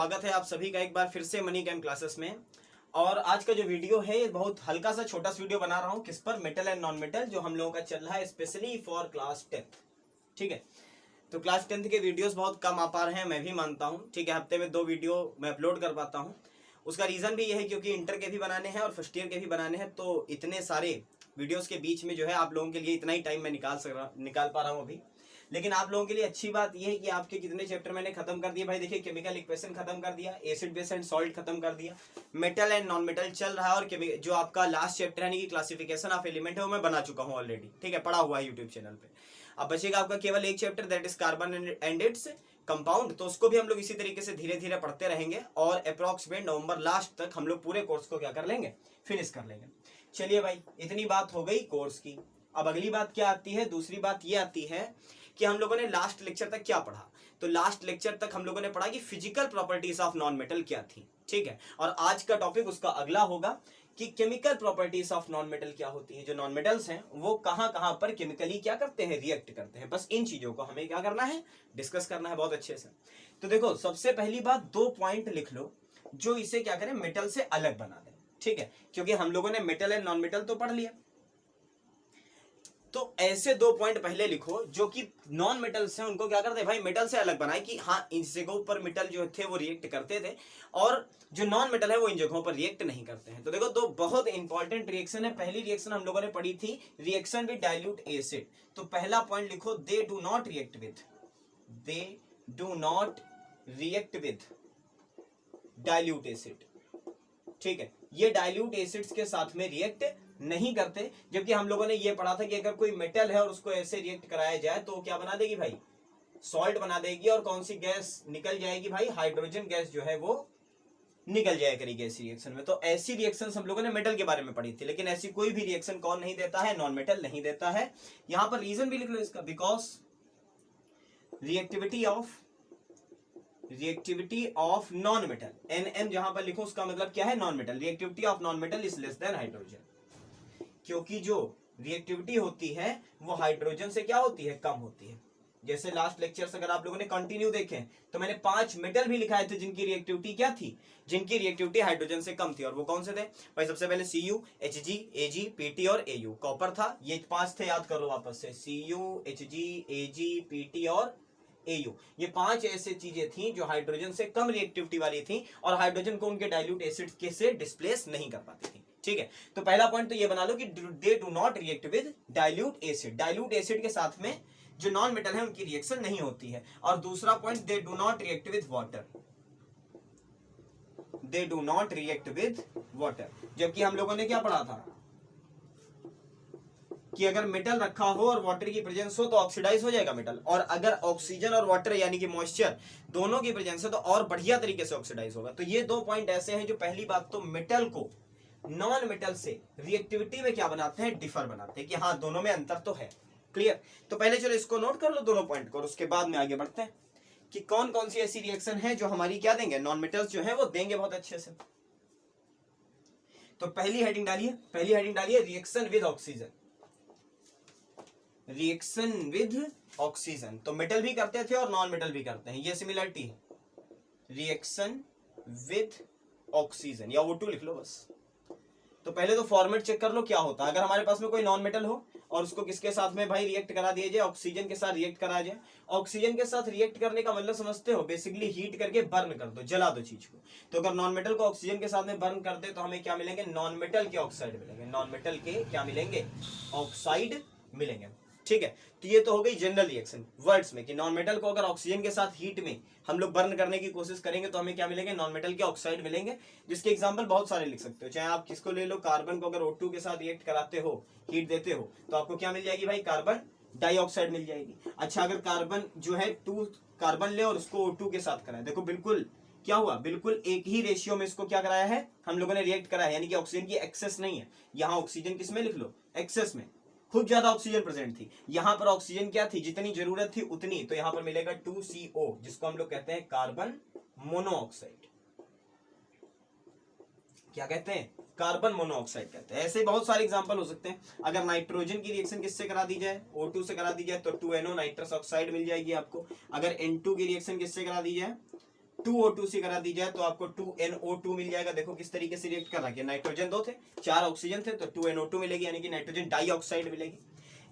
स्वागत है आप सभी का एक बार फिर से मनी कैम क्लासेस में। और आज का जो वीडियो है ये बहुत हल्का सा छोटा सा वीडियो बना रहा हूँ किस पर, मेटल एंड नॉन मेटल जो हम लोगों का चल रहा है स्पेशली फॉर क्लास 10th। ठीक है, तो क्लास 10th के वीडियोस बहुत कम आ पा रहे हैं, मैं भी मानता हूँ। ठीक है, हफ्ते में 2 वीडियो मैं अपलोड कर पाता हूँ। उसका रीज़न भी ये है क्योंकि इंटर के भी बनाने हैं और फर्स्ट ईयर के भी बनाने हैं, तो इतने सारे वीडियोस के बीच में जो है आप लोगों के लिए इतना ही टाइम मैं निकाल पा रहा हूँ अभी। लेकिन आप लोगों के लिए अच्छी बात यह है कि आपके कितने चैप्टर मैंने खत्म कर दिए भाई। देखिए, केमिकल इक्वेशन खत्म कर दिया, एसिड बेस एंड सॉल्ट खत्म कर दिया, मेटल एंड नॉन मेटल चल रहा है, और जो आपका लास्ट चैप्टर यानी कि क्लासिफिकेशन ऑफ एलिमेंट है वो मैं बना चुका हूँ ऑलरेडी। ठीक है, पढ़ा हुआ है यूट्यूब चैनल पे। अब बचेगा आपका केवल एक chapter, that is carbon and its compound. तो उसको भी हम लोग इसी तरीके से धीरे धीरे पढ़ते रहेंगे और अप्रॉक्सीमेट नवंबर लास्ट तक हम लोग पूरे कोर्स को क्या कर लेंगे, फिनिश कर लेंगे। चलिए भाई, इतनी बात हो गई कोर्स की। अब अगली बात क्या आती है, दूसरी बात ये आती है कि हम लोगों ने लास्ट लेक्चर तक क्या पढ़ा। तो लास्ट लेक्चर तक हम लोगों ने पढ़ा कि physical properties of non metal क्या थी। ठीक है, और आज का टॉपिक उसका अगला होगा कि chemical properties of non metal क्या होती है। जो नॉन मेटल्स हैं वो कहां कहां पर केमिकली क्या करते हैं, रिएक्ट करते हैं। बस इन चीजों को हमें क्या करना है, डिस्कस करना है बहुत अच्छे से। तो देखो, सबसे पहली बात 2 पॉइंट लिख लो जो इसे क्या करें, मेटल से अलग बना दें। ठीक है, क्योंकि हम लोगों ने मेटल एंड नॉन मेटल तो पढ़ लिया, तो ऐसे 2 पॉइंट पहले लिखो जो कि नॉन मेटल्स हैं उनको क्या करते हैं भाई, मेटल से अलग बनाए कि हाँ इन जगहों पर मेटल जो थे वो रिएक्ट करते थे और जो नॉन मेटल है वो इन जगहों पर रिएक्ट नहीं करते हैं। तो देखो, 2 बहुत इंपॉर्टेंट रिएक्शन है। पहली रिएक्शन हम लोगों ने पढ़ी थी, रिएक्शन विद डाइल्यूट एसिड। तो पहला पॉइंट लिखो, they do not react with dilute acid. ठीक है, ये डाइल्यूट एसिड्स के साथ में रिएक्ट नहीं करते। जबकि हम लोगों ने ये पढ़ा था कि अगर कोई मेटल है और उसको ऐसे रिएक्ट कराया जाए तो क्या बना देगी भाई, सॉल्ट बना देगी। और कौन सी गैस निकल जाएगी भाई, हाइड्रोजन गैस जो है वो निकल जाया करेगी ऐसी रिएक्शन में। तो ऐसी रिएक्शन हम लोगों ने मेटल के बारे में पढ़ी थी, लेकिन ऐसी कोई भी रिएक्शन कौन नहीं देता है, नॉन मेटल नहीं देता है। यहां पर रीजन भी लिख लो इसका, because reactivity of non metal, NM जहां पर लिखो उसका मतलब क्या है, non metal. Reactivity of non metal is less than hydrogen, क्योंकि जो रिएक्टिविटी होती है वो हाइड्रोजन से क्या होती है, कम होती है। जैसे लास्ट लेक्चर्स अगर आप लोगों ने कंटिन्यू देखे तो मैंने 5 मेटल भी लिखाए थे जिनकी रिएक्टिविटी क्या थी, जिनकी रिएक्टिविटी हाइड्रोजन से कम थी। और वो कौन से थे भाई, सबसे पहले Cu, Hg, Ag, Pt और Au। कॉपर था, ये 5 थे, याद कर लो वापस से, Cu, Hg, Ag, Pt और Au। ये 5 ऐसे चीजें थी जो हाइड्रोजन से कम रिएक्टिविटी वाली थी और हाइड्रोजन को उनके डाइल्यूट एसिड के से डिस्प्लेस नहीं कर पाती थी। ठीक है, तो पहला पॉइंट तो ये बना लो कि they do not react with dilute acid. Dilute acid के साथ में जो नॉन मेटल है उनकी रिएक्शन नहीं होती है। और दूसरा point, they do not react with water. They do not react with water, जबकि हम लोगों ने क्या पढ़ा था कि अगर मेटल रखा हो और वाटर की प्रेजेंस हो तो ऑक्सीडाइज हो जाएगा मेटल, और अगर ऑक्सीजन और वाटर यानी कि मॉइस्चर दोनों की प्रेजेंस है तो और बढ़िया तरीके से ऑक्सीडाइज होगा। तो ये 2 पॉइंट ऐसे हैं जो पहली बात तो मेटल को नॉन मेटल से रिएक्टिविटी में क्या बनाते हैं, डिफर बनाते हैं, कि हाँ दोनों में अंतर तो है। क्लियर, तो पहले चलो इसको नोट कर लो दोनों पॉइंट को और उसके बाद में आगे बढ़ते हैं कि कौन कौन सी ऐसी रिएक्शन है जो हमारी क्या देंगे, नॉन मेटल्स जो है वो देंगे बहुत अच्छे से। तो पहली हेडिंग डालिए reaction with oxygen. Reaction with oxygen, तो मेटल भी करते थे और नॉन मेटल भी करते हैं, ये सिमिलरिटी है। रिएक्शन विद ऑक्सीजन या O2 लिख लो बस। तो पहले तो फॉर्मेट चेक कर लो क्या होता है। अगर हमारे पास में कोई नॉन मेटल हो और उसको किसके साथ में भाई रिएक्ट करा दिया जाए, ऑक्सीजन के साथ रिएक्ट कराया जाए। ऑक्सीजन के साथ रिएक्ट करने का मतलब समझते हो, बेसिकली हीट करके बर्न कर दो, जला दो चीज को। तो अगर नॉन मेटल को ऑक्सीजन के साथ में बर्न कर दे तो हमें क्या मिलेंगे, नॉन मेटल के ऑक्साइड मिलेंगे। नॉन मेटल के क्या मिलेंगे, ऑक्साइड मिलेंगे। ठीक है, तो ये तो हो गई जनरल रिएक्शन वर्ड्स में कि नॉन मेटल को अगर ऑक्सीजन के साथ हीट में हम लोग बर्न करने की कोशिश करेंगे तो हमें क्या मिलेंगे, नॉन मेटल के ऑक्साइड मिलेंगे। जिसके एग्जांपल बहुत सारे लिख सकते हो, चाहे आप किसको ले लो, कार्बन को अगर O2 के साथ रिएक्ट कराते हो, हीट देते हो, तो आपको क्या मिल जाएगी भाई, कार्बन डाइऑक्साइड मिल जाएगी। अच्छा, अगर कार्बन जो है 2 कार्बन ले और उसको O2 के साथ कराए, देखो बिल्कुल क्या हुआ, बिल्कुल एक ही रेशियो में इसको क्या कराया है हम लोगों ने, रिएक्ट कराया, यानी कि ऑक्सीजन की एक्सेस नहीं है। यहाँ ऑक्सीजन किसमें लिख लो, एक्सेस में, खूब ज्यादा ऑक्सीजन प्रेजेंट थी। यहां पर ऑक्सीजन क्या थी, जितनी जरूरत थी उतनी, तो यहां पर मिलेगा 2CO, जिसको हम लोग कहते हैं कार्बन मोनोऑक्साइड। क्या कहते हैं, कार्बन मोनोऑक्साइड कहते हैं। ऐसे बहुत सारे एग्जांपल हो सकते हैं। अगर नाइट्रोजन की रिएक्शन किससे करा दी जाए, O2 से करा दी जाए, तो 2NO नाइट्रस ऑक्साइड मिल जाएगी आपको। अगर N2 की रिएक्शन किससे करा दी जाए, 2O2 करा दी जाए तो आपको 2NO2 मिल जाएगा। देखो किस तरीके से रिएक्ट कर रहा है, नाइट्रोजन 2 थे, 4 ऑक्सीजन थे, तो 2NO2 मिलेगी, यानी कि नाइट्रोजन डाइऑक्साइड मिलेगी।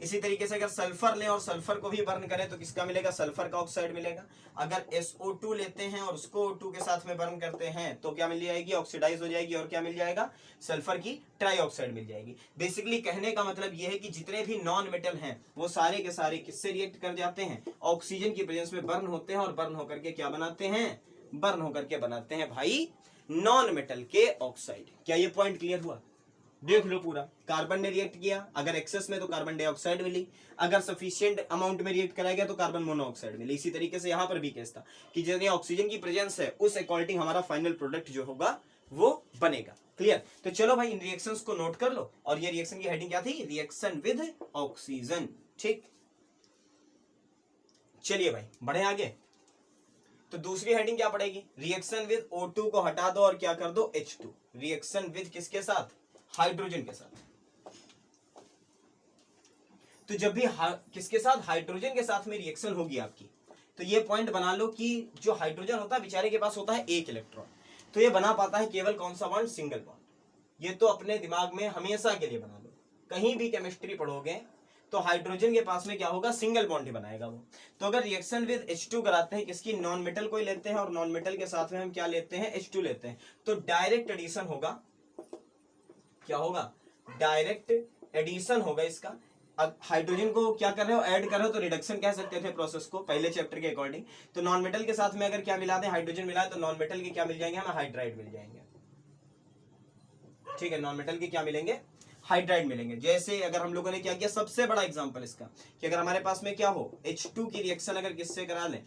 इसी तरीके से अगर सल्फर लें और सल्फर को भी बर्न करें तो किसका मिलेगा, सल्फर का ऑक्साइड मिलेगा। अगर SO2 लेते हैं और उसको O2 के साथ में बर्न करते हैं तो क्या मिल जाएगी, ऑक्सीडाइज हो जाएगी, और क्या मिल जाएगा, सल्फर की ट्राइऑक्साइड मिल जाएगी। बेसिकली कहने का मतलब यह है कि जितने भी नॉन मेटल हैं वो सारे के सारे किससे रिएक्ट कर जाते हैं, ऑक्सीजन की प्रेजेंस में बर्न होते हैं, और बर्न होकर के क्या बनाते हैं, बर्न होकर के बनाते हैं भाई नॉन मेटल के ऑक्साइड। क्या ये पॉइंट क्लियर हुआ, देख लो पूरा। कार्बन ने रिएक्ट किया, अगर एक्सेस में तो कार्बन डाइऑक्साइड मिली, अगर सफिशिएंट अमाउंट में रिएक्ट कराया गया तो कार्बन मोनोऑक्साइड मिली। इसी तरीके से यहाँ पर भी केस था कि जितनी ऑक्सीजन की प्रेजेंस है उस अकॉर्डिंग हमारा फाइनल प्रोडक्ट जो होगा वो बनेगा। क्लियर, तो चलो भाई इन रिएक्शंस को नोट कर लो। और ये रिएक्शन की हेडिंग क्या थी, रिएक्शन विद ऑक्सीजन। ठीक, चलिए भाई बढ़े आगे। तो दूसरी हेडिंग क्या पड़ेगी, रिएक्शन विद O2 को हटा दो और क्या कर दो, H2। रिएक्शन विद किसके साथ, हाइड्रोजन के साथ। तो जब भी किसके साथ, हाइड्रोजन के साथ में रिएक्शन होगी आपकी, तो ये पॉइंट बना लो कि जो हाइड्रोजन होता है बेचारे के पास होता है एक इलेक्ट्रॉन, तो ये बना पाता है केवल कौन सा बॉन्ड, सिंगल बॉन्ड। ये तो अपने दिमाग में हमेशा के लिए बना लो, कहीं भी केमिस्ट्री पढ़ोगे तो हाइड्रोजन के पास में क्या होगा, सिंगल बॉन्ड ही बनाएगा वो। तो अगर रिएक्शन विद H2 कराते हैं, किसकी, नॉन मेटल को ही लेते हैं, और नॉन मेटल के साथ में हम क्या लेते हैं, H2 लेते हैं, तो डायरेक्ट एडिशन होगा। क्या होगा, डायरेक्ट एडिशन होगा इसका। अब हाइड्रोजन को क्या कर रहे हो, ऐड कर रहे हो, तो रिडक्शन कह सकते थे प्रोसेस को पहले चैप्टर के अकॉर्डिंग। तो नॉन मेटल के साथ में अगर क्या मिला दें, हाइड्रोजन मिला है, तो नॉन मेटल के क्या मिल जाएंगे हमें, हाइड्राइड मिल जाएंगे। ठीक है, नॉन मेटल के क्या मिलेंगे, हाइड्राइड मिलेंगे। जैसे अगर हम लोगों ने क्या किया, सबसे बड़ा एग्जांपल इसका कि अगर हमारे पास में क्या हो, H2 की रिएक्शन अगर किससे करा लें,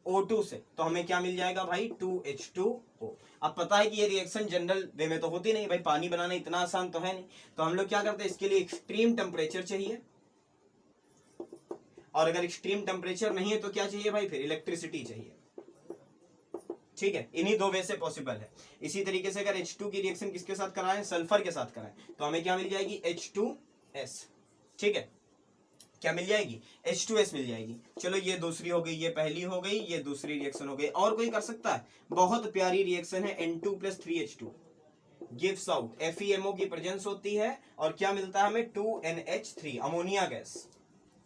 O2 से, तो हमें क्या मिल जाएगा भाई, 2H2O। अब पता है कि ये रिएक्शन जनरल वे में तो होती नहीं भाई, पानी बनाना इतना आसान तो है नहीं, तो हम लोग क्या करते हैं, इसके लिए एक्सट्रीम टेम्परेचर चाहिए, और अगर एक्सट्रीम टेम्परेचर नहीं है तो क्या चाहिए भाई, फिर इलेक्ट्रिसिटी चाहिए। ठीक है, इन्हीं दो वे से पॉसिबल है। इसी तरीके से अगर H2 की रिएक्शन किसके साथ कराएं, सल्फर के साथ कराएं, तो हमें क्या मिल जाएगी, H2S। ठीक है, क्या मिल जाएगी, H2S मिल जाएगी। चलो ये दूसरी हो गई, ये पहली हो गई, ये दूसरी रिएक्शन हो गई। और कोई कर सकता है, बहुत प्यारी रिएक्शन है, N2+3H2 गिव्स आउट, FeMO की प्रेजेंस होती है, और क्या मिलता है हमें, 2NH3 अमोनिया गैस।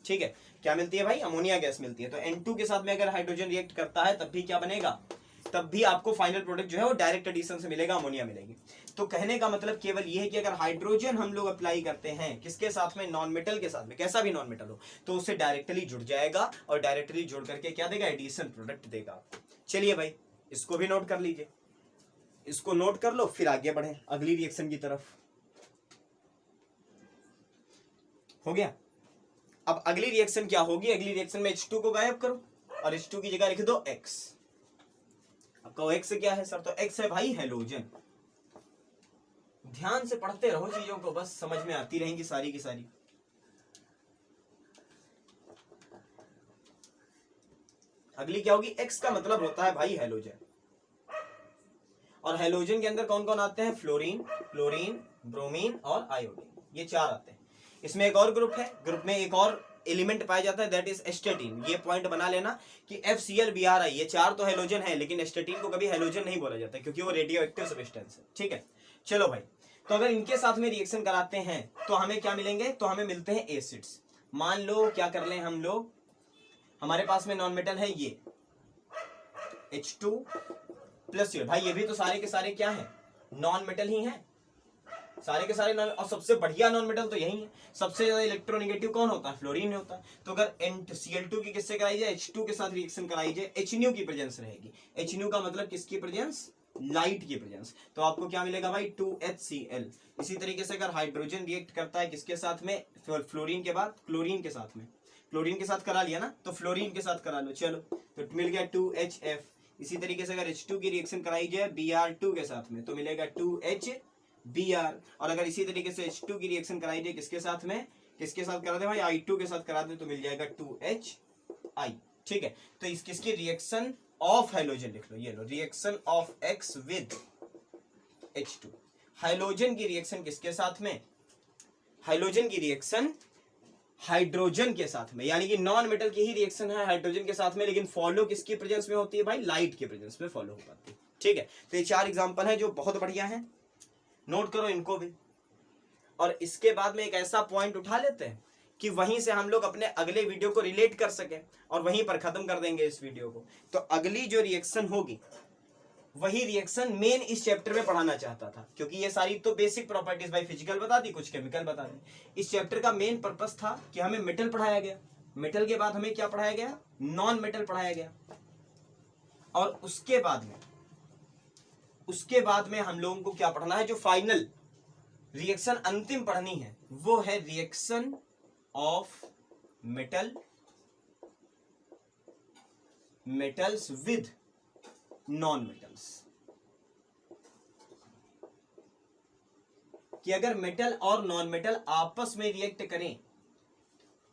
ठीक है, क्या मिलती है भाई, अमोनिया गैस मिलती है। तो N2 के साथ में अगर हाइड्रोजन रिएक्ट करता है तब भी क्या बनेगा, तब भी आपको फाइनल प्रोडक्ट जो है वो डायरेक्ट एडिशन से मिलेगा, अमोनिया मिलेगी। तो कहने का मतलब केवल ये है कि अगर हाइड्रोजन हम लोग अप्लाई करते हैं किसके साथ में, नॉन मेटल के साथ में, कैसा भी नॉन मेटल हो, तो उससे डायरेक्टली जुड़ जाएगा, और डायरेक्टली जुड़ करके क्या देगा, एडिशन प्रोडक्ट देगा। चलिए भाई इसको भी नोट कर लीजिए, इसको नोट कर लो, फिर आगे बढ़े अगली रिएक्शन की तरफ। हो गया, अब अगली रिएक्शन क्या होगी, अगली रिएक्शन में H2 को गायब करो और H2 की जगह लिख दो X। अब कहो X क्या है सर, तो X है भाई हैलोजन। ध्यान से पढ़ते रहो चीजों को, बस समझ में आती रहेंगी सारी की सारी। अगली क्या होगी, X का मतलब होता है भाई हैलोजन, और हैलोजन के अंदर कौन कौन आते हैं, फ्लोरीन, क्लोरीन, ब्रोमीन और आयोडीन, ये चार आते हैं। इसमें एक और ग्रुप है, ग्रुप में एक और एलिमेंट पाया जाता है, दैट इज एस्टेटिन। ये पॉइंट बना लेना कि FCl, Bri, ये चार तो हैलोजन है, लेकिन एस्टेटिन को कभी हैलोजन नहीं बोला जाता क्योंकि वो रेडियो एक्टिव सब्सटेंस है। ठीक है, चलो भाई, तो अगर इनके साथ में रिएक्शन कराते हैं तो हमें क्या मिलेंगे, तो हमें मिलते हैं एसिड्स। मान लो क्या कर लें हम लोग, हमारे पास में नॉन मेटल है ये H2 प्लस ये, भाई ये भी तो सारे के सारे क्या है, नॉन मेटल ही है, सारे के सारे नॉन, और सबसे बढ़िया नॉन मेटल तो यही है। सबसे ज्यादा इलेक्ट्रोनेगेटिव कौन होता है, फ्लोरीन होता है। तो अगर Cl2 की किससे कराई जाए, H2 के साथ रिएक्शन कराई जाए, HNu की प्रेजेंस रहेगी। HNu का मतलब किसकी प्रेजेंस, लाइट की प्रेजेंस। तो आपको क्या मिलेगा भाई, 2HCl। इसी तरीके से अगर हाइड्रोजन रिएक्ट करता है किसके साथ में, फ्लोरीन के बाद क्लोरीन के साथ में, क्लोरीन के साथ करा लिया ना, तो फ्लोरीन के साथ करा लो, चलो तो मिल गया 2HF। इसी तरीके से अगर H2 की रिएक्शन कराई जाए Br2 के साथ में तो मिलेगा 2HBr। और अगर इसी तरीके से H2 की रिएक्शन कराई जाए किसके साथ में, किसके साथ करा दे भाई, I2 के साथ करा दे तो मिल जाएगा 2HI। ठीक है, तो इस किसकी रिएक्शन ऑफ हैलोजन लिख लो, ये लो, reaction of X with H2। Halogen की रिएक्शन किसके साथ में, हैलोजन की रिएक्शन हाइड्रोजन के साथ में, यानी कि नॉन मेटल की ही रिएक्शन है हाइड्रोजन के साथ में, लेकिन फॉलो किसकी प्रेजेंस में होती है भाई, लाइट के प्रेजेंस में फॉलो हो पाती है। ठीक है, तो ये 4 एग्जांपल है जो बहुत बढ़िया है, नोट करो इनको भी। और इसके बाद में एक ऐसा पॉइंट उठा लेते हैं कि वहीं से हम लोग अपने अगले वीडियो को रिलेट कर सके और वहीं पर खत्म कर देंगे इस वीडियो को। तो अगली जो रिएक्शन होगी वही रिएक्शन मेन इस चैप्टर में पढ़ाना चाहता था, क्योंकि ये सारी तो बेसिक प्रॉपर्टीज भाई फिजिकल बता दी, कुछ केमिकल बता दी। इस चैप्टर का मेन पर्पस था कि हमें मेटल पढ़ाया गया, मेटल के बाद हमें क्या पढ़ाया गया, नॉन मेटल पढ़ाया गया, और उसके बाद में हम लोगों को क्या पढ़ना है, जो फाइनल रिएक्शन अंतिम पढ़नी है वो है reaction of metals with non metals, कि अगर मेटल और नॉन मेटल आपस में रिएक्ट करें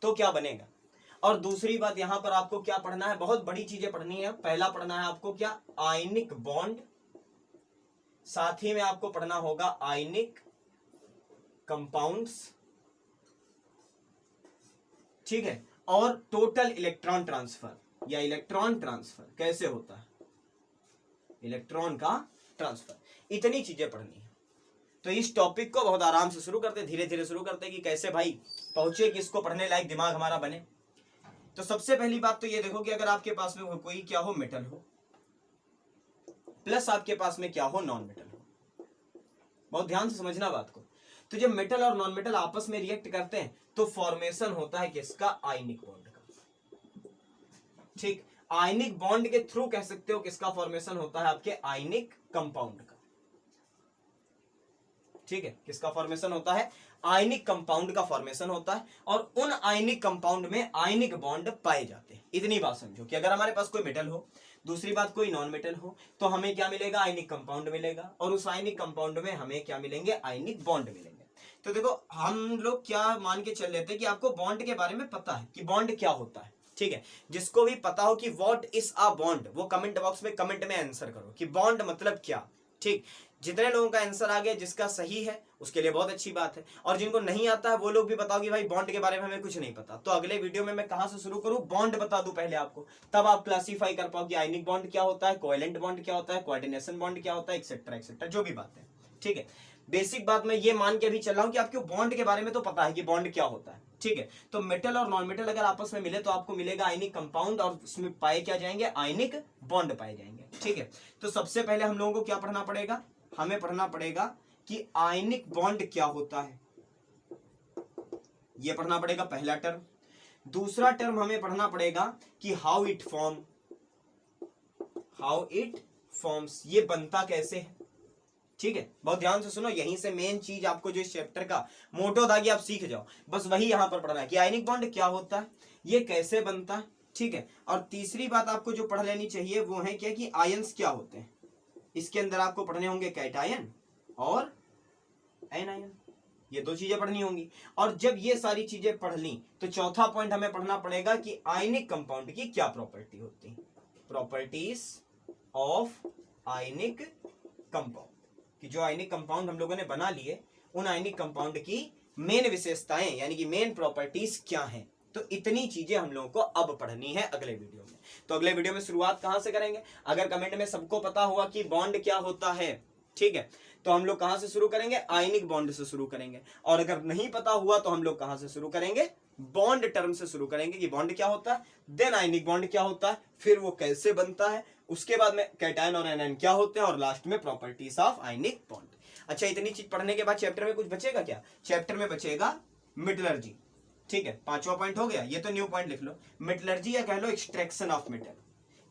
तो क्या बनेगा। और दूसरी बात यहां पर आपको क्या पढ़ना है, बहुत बड़ी चीजें पढ़नी है। पहला पढ़ना है आपको क्या, आयनिक बॉन्ड, साथ ही में आपको पढ़ना होगा आयनिक कंपाउंड्स, ठीक है, और टोटल इलेक्ट्रॉन ट्रांसफर या इलेक्ट्रॉन ट्रांसफर कैसे होता है, इलेक्ट्रॉन का ट्रांसफर, इतनी चीजें पढ़नी है। तो इस टॉपिक को बहुत आराम से शुरू करते, धीरे धीरे शुरू करते कि कैसे भाई पहुंचे कि इसको पढ़ने लायक दिमाग हमारा बने। तो सबसे पहली बात तो ये देखो कि अगर आपके पास में कोई क्या हो, मेटल हो, प्लस आपके पास में क्या हो, नॉन मेटल हो, बहुत ध्यान से समझना बात को। तो जब मेटल और नॉन मेटल आपस में रिएक्ट करते हैं तो फॉर्मेशन होता है किसका, आयनिक बॉन्ड का। ठीक, आयनिक बॉन्ड के थ्रू कह सकते हो किसका फॉर्मेशन होता है, आपके आयनिक कंपाउंड का। ठीक है, किसका फॉर्मेशन होता है, आयनिक कंपाउंड का फॉर्मेशन होता है, और उन आयनिक कंपाउंड में आयनिक बॉन्ड पाए जाते हैं। इतनी बात समझो कि अगर हमारे पास कोई मेटल हो, दूसरी बात कोई नॉन मेटल हो, तो हमें क्या मिलेगा, आयनिक कंपाउंड मिलेगा, और उस आयनिक कंपाउंड में हमें क्या मिलेंगे, आयनिक बॉन्ड मिलेंगे। तो देखो हम लोग क्या मान के चल लेते हैं कि आपको बॉन्ड के बारे में पता है कि बॉन्ड क्या होता है। ठीक है, जिसको भी पता हो कि व्हाट इज अ बॉन्ड, वो कमेंट बॉक्स में कमेंट में आंसर करो कि बॉन्ड मतलब क्या। ठीक, जितने लोगों का आंसर आ गया, जिसका सही है उसके लिए बहुत अच्छी बात है, और जिनको नहीं आता है वो लोग भी बताओ कि भाई बॉन्ड के बारे में हमें कुछ नहीं पता। तो अगले वीडियो में मैं कहां से शुरू करूं, बॉन्ड बता दूं पहले आपको, तब आप क्लासीफाई कर पाओ कि आयनिक बॉन्ड क्या होता है, कोवेलेंट बॉन्ड क्या होता है, कोऑर्डिनेशन बॉन्ड क्या होता है, एक्सेट्रा एक्सेट्रा, जो भी बात है। ठीक है, बेसिक बात मैं ये मान के भी चल रहा हूं कि आपको बॉन्ड के बारे में तो पता है कि बॉन्ड क्या होता है। ठीक है, तो मेटल और नॉन मेटल अगर आपस में मिले तो आपको मिलेगा आयनिक कंपाउंड, और उसमें पाए क्या जाएंगे, आयनिक बॉन्ड पाए जाएंगे। ठीक है, तो सबसे पहले हम लोगों को क्या पढ़ना पड़ेगा, हमें पढ़ना पड़ेगा कि आयनिक बॉन्ड क्या होता है, यह पढ़ना पड़ेगा पहला टर्म। दूसरा टर्म हमें पढ़ना पड़ेगा कि हाउ इट फॉर्म्स, ये बनता कैसे है। ठीक है, बहुत ध्यान से सुनो, यहीं से मेन चीज आपको जो इस चैप्टर का मोटो था कि आप सीख जाओ, बस वही यहां पर पढ़ना है कि आयनिक बॉन्ड क्या होता है, ये कैसे बनता है। ठीक है, और तीसरी बात आपको जो पढ़ लेनी चाहिए वो है क्या, कि आयंस क्या होते हैं। इसके अंदर आपको पढ़ने होंगे कैटायन और एनायन, ये दो चीजें पढ़नी होंगी। और जब ये सारी चीजें पढ़ ली तो चौथा पॉइंट हमें पढ़ना पड़ेगा कि आयनिक कंपाउंड की क्या प्रॉपर्टी होती है, प्रॉपर्टीज ऑफ आयनिक कंपाउंड, कि जो आयनिक कंपाउंड हम लोगों ने बना लिए उन आयनिक कंपाउंड की मेन विशेषताएं यानी कि मेन प्रॉपर्टीज क्या हैं। तो इतनी चीजें हम लोगों को अब पढ़नी है अगले वीडियो में। तो अगले वीडियो में शुरुआत कहां से करेंगे, अगर कमेंट में सबको पता हुआ कि बॉन्ड क्या होता है, ठीक है, तो हम लोग कहां से शुरू करेंगे, आयनिक बॉन्ड से शुरू करेंगे। और अगर नहीं पता हुआ तो हम लोग कहां से शुरू करेंगे, बॉन्ड टर्म से शुरू करेंगे कि बॉन्ड क्या होता है, देन आयनिक बॉन्ड क्या होता है, फिर वो कैसे बनता है, उसके बाद में कैटायन और एनायन क्या होते हैं, और लास्ट में प्रॉपर्टीज ऑफ आयनिक बॉन्ड। अच्छा, इतनी चीज पढ़ने के बाद चैप्टर में कुछ बचेगा क्या, चैप्टर में बचेगा मेटलर्जी। ठीक है, पांचवा पॉइंट हो गया, ये तो न्यू पॉइंट लिख लो, मेटलर्जी या कह लो एक्सट्रैक्शन ऑफ मेटल,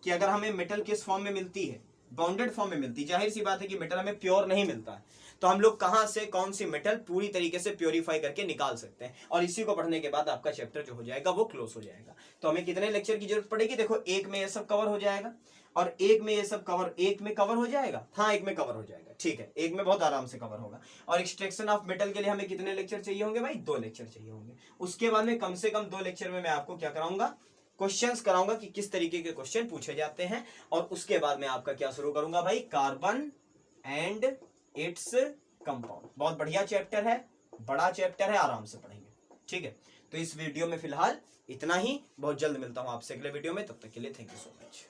कि अगर हमें मेटल किस फॉर्म में मिलती है, बाउंडेड फॉर्म में मिलती है। जाहिर सी बात है कि मेटल हमें प्योर नहीं मिलता है, तो हम लोग कहां से कौन सी मेटल पूरी तरीके से प्योरीफाई करके निकाल सकते हैं, और इसी को पढ़ने के बाद आपका चैप्टर जो हो जाएगा वो क्लोज हो जाएगा। तो हमें कितने लेक्चर की जरूरत पड़ेगी, देखो एक में ये सब कवर हो जाएगा, और एक में ये सब कवर, एक में कवर हो जाएगा, हाँ एक में कवर हो जाएगा। ठीक है, एक में बहुत आराम से कवर होगा। और एक्सट्रैक्शन ऑफ मेटल के लिए हमें कितने लेक्चर चाहिए होंगे भाई, 2 लेक्चर चाहिए होंगे। उसके बाद में कम से कम 2 लेक्चर में मैं आपको क्या कराऊंगा, क्वेश्चंस कराऊंगा कि किस तरीके के क्वेश्चन पूछे जाते हैं, और उसके बाद में आपका क्या शुरू करूंगा भाई, कार्बन एंड इट्स कंपाउंड। बहुत बढ़िया चैप्टर है, बड़ा चैप्टर है, आराम से पढ़ेंगे। ठीक है, तो इस वीडियो में फिलहाल इतना ही। बहुत जल्द मिलता हूँ आपसे अगले वीडियो में, तब तक के लिए थैंक यू सो मच।